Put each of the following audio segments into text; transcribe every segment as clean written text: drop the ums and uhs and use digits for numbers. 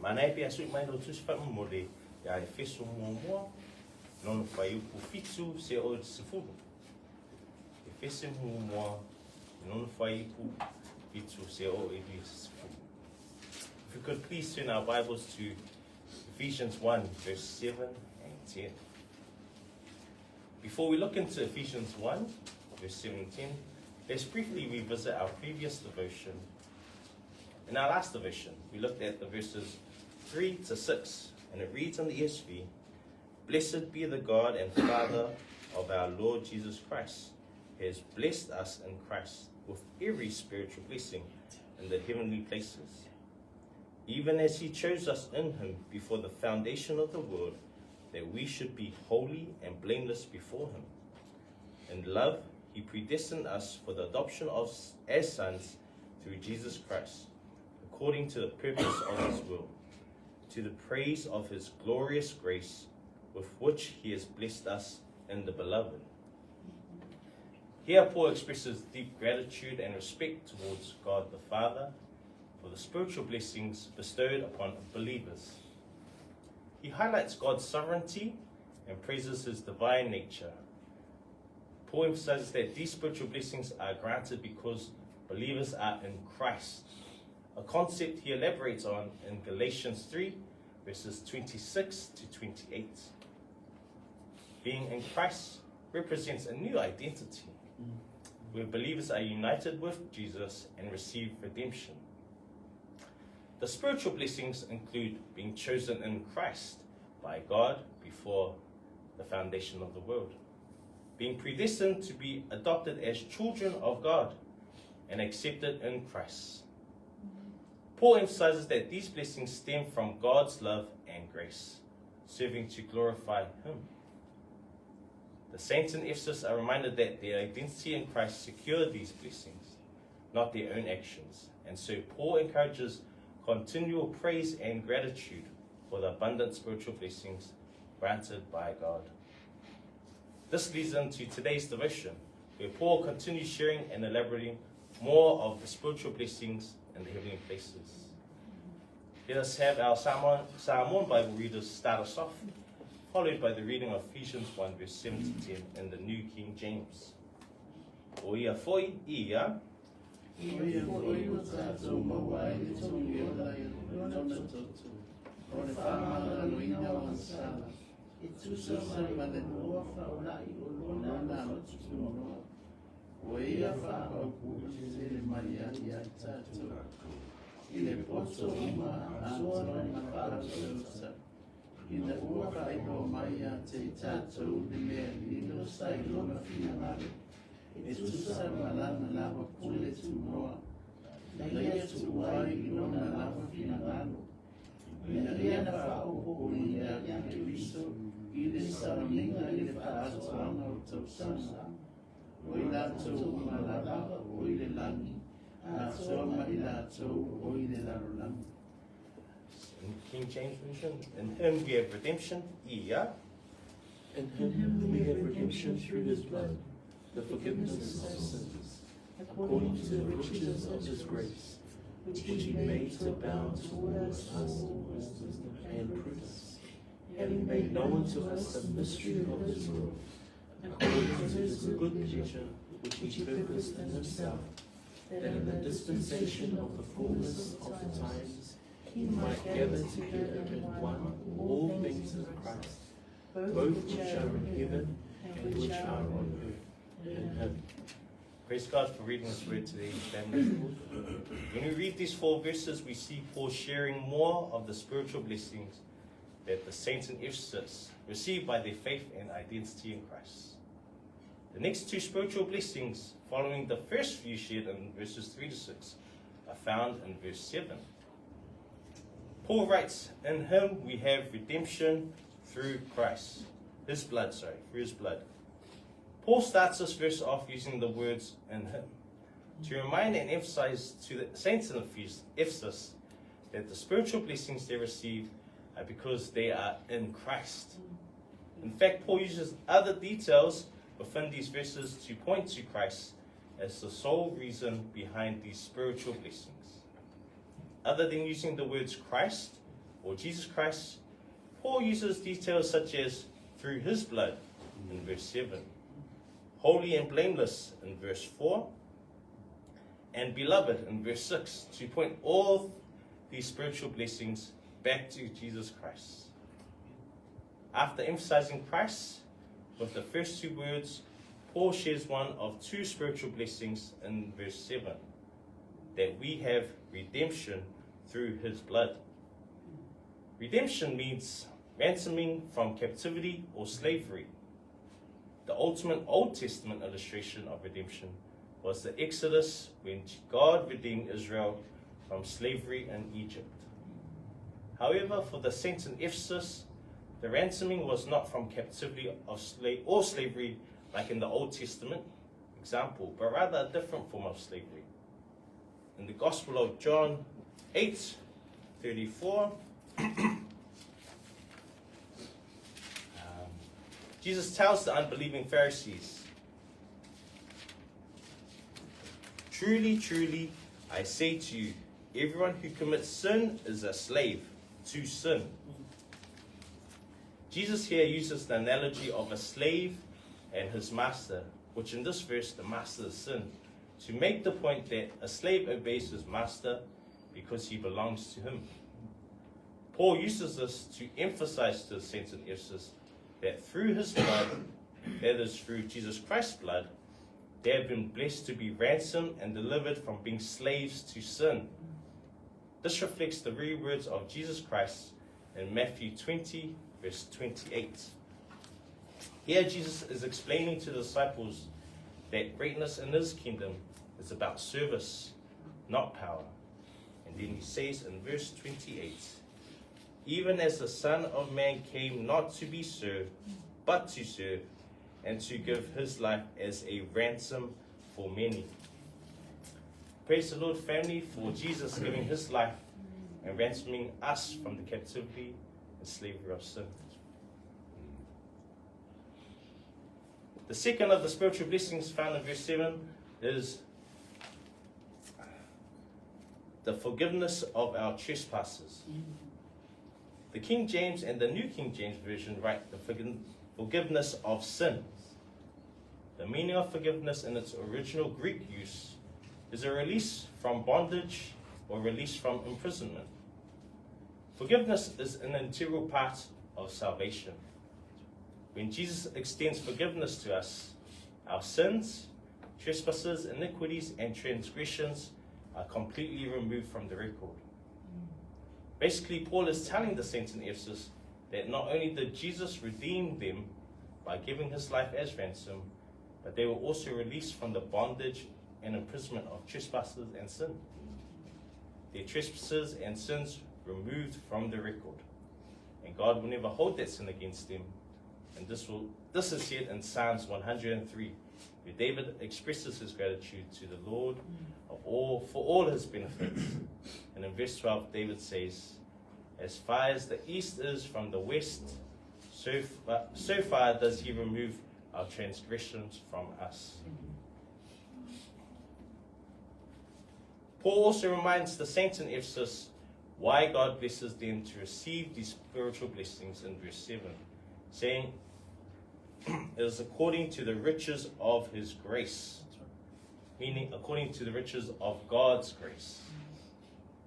Mana e pe asu mai lo tusi wha mole ia Efeso mua nono whai upu fitu se o sifuru. Efeso mua nono whai upu fitu se o sifuru. If you could please turn our Bibles to Ephesians 1 verse 7 and 10. Before we look into Ephesians 1 verse 7 and 10, let's briefly revisit our previous devotion. In our last devotion, we looked at the verses 3 to 6, and it reads on the ESV, "Blessed be the God and Father of our Lord Jesus Christ, who has blessed us in Christ with every spiritual blessing in the heavenly places, even as he chose us in him before the foundation of the world, that we should be holy and blameless before him. In love, he predestined us for the adoption as sons through Jesus Christ, according to the purpose of his will, to the praise of his glorious grace, with which he has blessed us in the beloved." Here Paul expresses deep gratitude and respect towards God the Father for the spiritual blessings bestowed upon believers. He highlights God's sovereignty and praises his divine nature. Paul emphasizes that these spiritual blessings are granted because believers are in Christ, a concept he elaborates on in Galatians 3, verses 26 to 28. Being in Christ represents a new identity, where believers are united with Jesus and receive redemption. The spiritual blessings include being chosen in Christ by God before the foundation of the world, being predestined to be adopted as children of God and accepted in Christ. Paul emphasizes that these blessings stem from God's love and grace, serving to glorify him. The saints in Ephesus are reminded that their identity in Christ secured these blessings, not their own actions. And so Paul encourages continual praise and gratitude for the abundant spiritual blessings granted by God. This leads into today's devotion, where Paul continues sharing and elaborating more of the spiritual blessings in the heavenly places. Let us have our Samoan Bible readers start us off, followed by the reading of Ephesians 1 verse 7 to 10 in the New King James. O ia foi ia Ia foi o tātou mawai le tongi o lai o tona tautu. O le whamanga luina o ansala. I tusa ma le noa whaolai o lona na matutu noa. O ia whakau puti le mai ai ai tātou. I le poto uma antora na whakausa. I le ua whaiko mai a te tātou le mea lino sai lona fina mare. E tusa malana lava kule tu noa. Leia tu wai I lona lava fina ngano. Ina rea na whaopo I ea ki Kristo. I le sauninga I le whaatoanga o tau sana. O I lātou malava o I le langi. A toa mai lātou o I le larolangi. In King James Version, in him we have redemption, ia. In him we have redemption through his blood, the forgiveness of sins, according to the riches of his grace, which he made to abound towards us in wisdom and prudence, having made known to us the mystery of his will, according to his good pleasure, which he purposed in himself, that in the dispensation of the fullness of the times he might gather together in one all things in Christ, both which are in heaven and which are on earth in him. Praise God for reading this word today, family. When we read these 4 verses, we see Paul sharing more of the spiritual blessings that the saints in Ephesus received by their faith and identity in Christ. The next 2 spiritual blessings, following the first few shared in verses 3 to 6, are found in verse 7. Paul writes, in him we have redemption through Christ. Through his blood. Paul starts this verse off using the words in him to remind and emphasize to the saints in Ephesus that the spiritual blessings they receive are because they are in Christ. In fact, Paul uses other details within these verses to point to Christ as the sole reason behind these spiritual blessings. Other than using the words Christ, or Jesus Christ, Paul uses details such as through his blood in verse 7, holy and blameless in verse 4, and beloved in verse 6 to point all these spiritual blessings back to Jesus Christ. After emphasizing Christ with the first two words, Paul shares one of two spiritual blessings in verse 7, that we have redemption through his blood. Redemption means ransoming from captivity or slavery. The ultimate Old Testament illustration of redemption was the Exodus, when God redeemed Israel from slavery in Egypt. However, for the saints in Ephesus, the ransoming was not from captivity or slavery like in the Old Testament example, but rather a different form of slavery. In the Gospel of John 8:34, Jesus tells the unbelieving Pharisees, "Truly, truly, I say to you, everyone who commits sin is a slave to sin." Jesus here uses the analogy of a slave and his master, which in this verse, the master is sin, to make the point that a slave obeys his master because he belongs to him. Paul uses this to emphasize to the saints in Ephesus that through his blood, that is through Jesus Christ's blood, they have been blessed to be ransomed and delivered from being slaves to sin. This reflects the very words of Jesus Christ in Matthew 20, verse 28. Here Jesus is explaining to the disciples that greatness in his kingdom is about service, not power. And then he says in verse 28, "Even as the Son of Man came not to be served, but to serve, and to give his life as a ransom for many." Praise the Lord, family, for Jesus giving his life and ransoming us from the captivity and slavery of sin. The second of the spiritual blessings found in verse 7 is the forgiveness of our trespasses. The King James and the New King James Version write the forgiveness of sins. The meaning of forgiveness in its original Greek use is a release from bondage or release from imprisonment. Forgiveness is an integral part of salvation. When Jesus extends forgiveness to us, our sins, trespasses, iniquities, and transgressions are completely removed from the record. Basically, Paul is telling the saints in Ephesus that not only did Jesus redeem them by giving his life as ransom, but they were also released from the bondage and imprisonment of trespasses and sin. Their trespasses and sins removed from the record. And God will never hold that sin against them. And this is said in Psalms 103, where David expresses his gratitude to the Lord for all his benefits. And in verse 12, David says, "As far as the east is from the west, so far does he remove our transgressions from us." Paul also reminds the saints in Ephesus why God blesses them to receive these spiritual blessings in verse 7, saying, "It is according to the riches of his grace," meaning according to the riches of God's grace.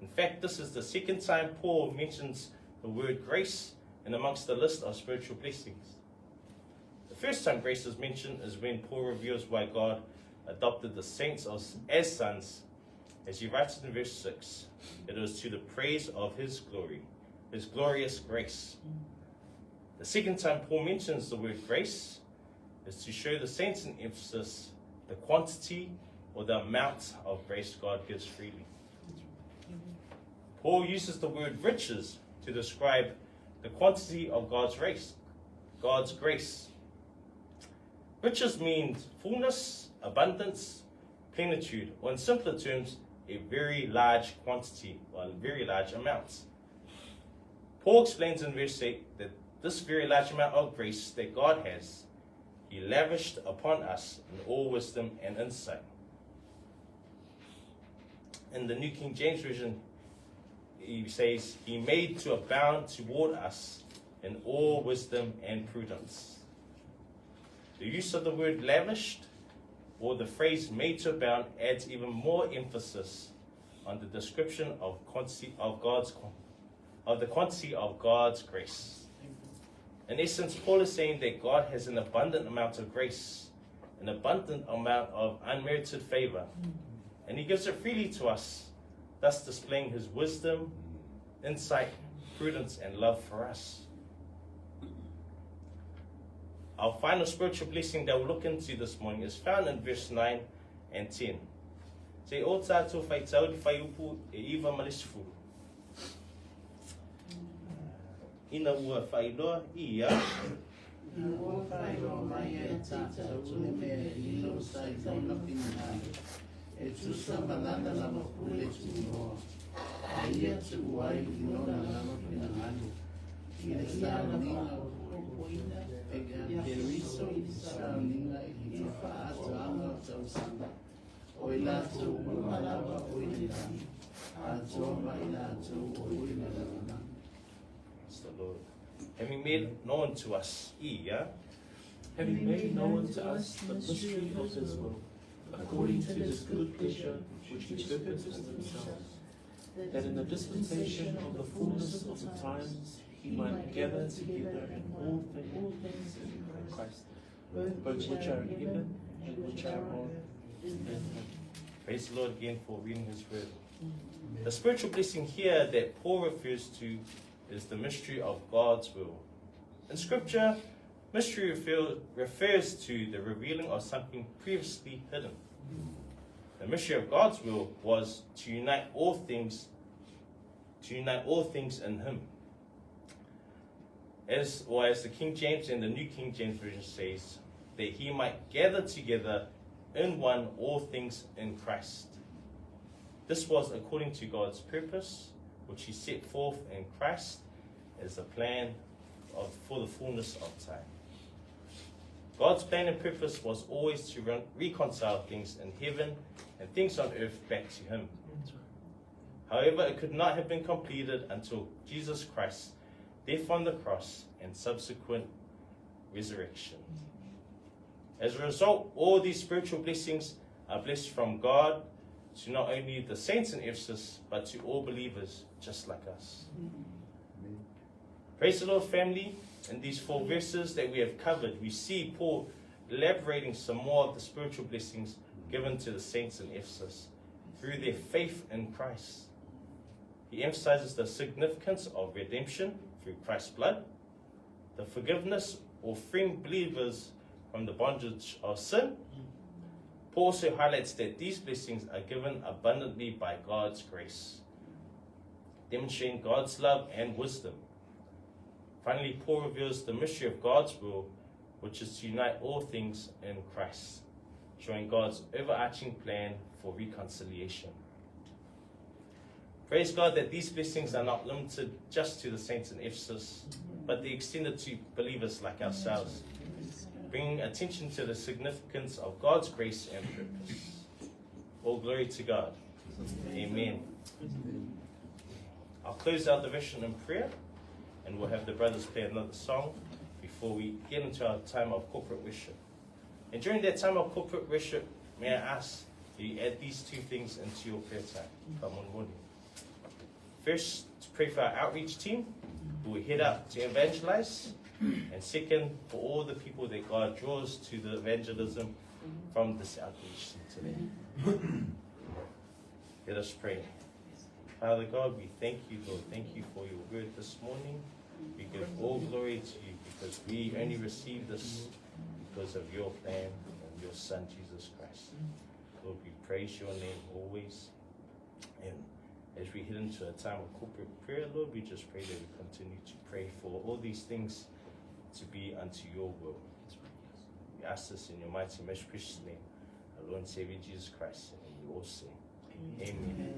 In fact, this is the second time Paul mentions the word grace in amongst the list of spiritual blessings. The first time grace is mentioned is when Paul reveals why God adopted the saints as sons, as he writes in verse 6, "It was to the praise of his glory, his glorious grace." The second time Paul mentions the word grace is to show the saints in Ephesus the quantity or the amount of grace God gives freely. Paul uses the word riches to describe the quantity of God's grace. Riches means fullness, abundance, plenitude, or in simpler terms, a very large quantity or a very large amount. Paul explains in verse 8 that this very large amount of grace that God has, he lavished upon us in all wisdom and insight. In the New King James Version, he says, he made to abound toward us in all wisdom and prudence. The use of the word lavished, or the phrase made to abound, adds even more emphasis on the description of the quantity of God's grace. In essence, Paul is saying that God has an abundant amount of grace, an abundant amount of unmerited favor, and he gives it freely to us, thus displaying his wisdom, insight, prudence, and love for us. Our final spiritual blessing that we'll look into this morning is found in verse 9 and 10. Say, o tātou whai tauri whai upu e iwa malisifu. Ina ua whai loa ia. Ina ua whai loa mai e tātou ne mea I lo sai tauna pinahai. E tusa manana lama pule tu noa. A ia tu uai I nona lama pinahai. I le sa ninga o poina. E riso I sa ninga I whaato anga tau sana. O I lātou umalawa o I lani. A tōma I lātou o I lana. It's the Lord. Having made known to us, Having made known to us the mystery of his will, according to his good pleasure which he purposed in himself, that in the dispensation of the fullness of the times he might gather together in all things in Christ, both which are in heaven and which are on earth. Praise the Lord again for reading his word. The spiritual blessing here that Paul refers to is the mystery of God's will. In Scripture, mystery refers to the revealing of something previously hidden. The mystery of God's will was to unite all things in him. As the King James and the New King James Version says, that he might gather together in one all things in Christ. This was according to God's purpose, which he set forth in Christ as a plan for the fullness of time. God's plan and purpose was always to reconcile things in heaven and things on earth back to him. However, it could not have been completed until Jesus Christ's death on the cross and subsequent resurrection. As a result, all these spiritual blessings are blessed from God to not only the saints in Ephesus, but to all believers just like us. Praise the Lord, family. In these 4 verses that we have covered, we see Paul elaborating some more of the spiritual blessings given to the saints in Ephesus through their faith in Christ. He emphasizes the significance of redemption through Christ's blood, the forgiveness or freeing believers from the bondage of sin. Paul also highlights that these blessings are given abundantly by God's grace, demonstrating God's love and wisdom. Finally, Paul reveals the mystery of God's will, which is to unite all things in Christ, showing God's overarching plan for reconciliation. Praise God that these blessings are not limited just to the saints in Ephesus, but they extended to believers like ourselves, bringing attention to the significance of God's grace and purpose. All glory to God. Amen. I'll close our devotion in prayer, and we'll have the brothers play another song before we get into our time of corporate worship. And during that time of corporate worship, may I ask that you add these 2 things into your prayer time. Come on, morning. First, to pray for our outreach team who will head out to evangelize. And second, for all the people that God draws to the evangelism from this outreach today. Let us pray. Father God, we thank you, Lord. Thank you for your word this morning. We give all glory to you because we only receive this because of your plan and your Son, Jesus Christ. Lord, we praise your name always. And as we head into a time of corporate prayer, Lord, we just pray that we continue to pray for all these things to be unto your will. We ask this in your mighty, most precious name, our Lord and Savior Jesus Christ. And we all say, Amen.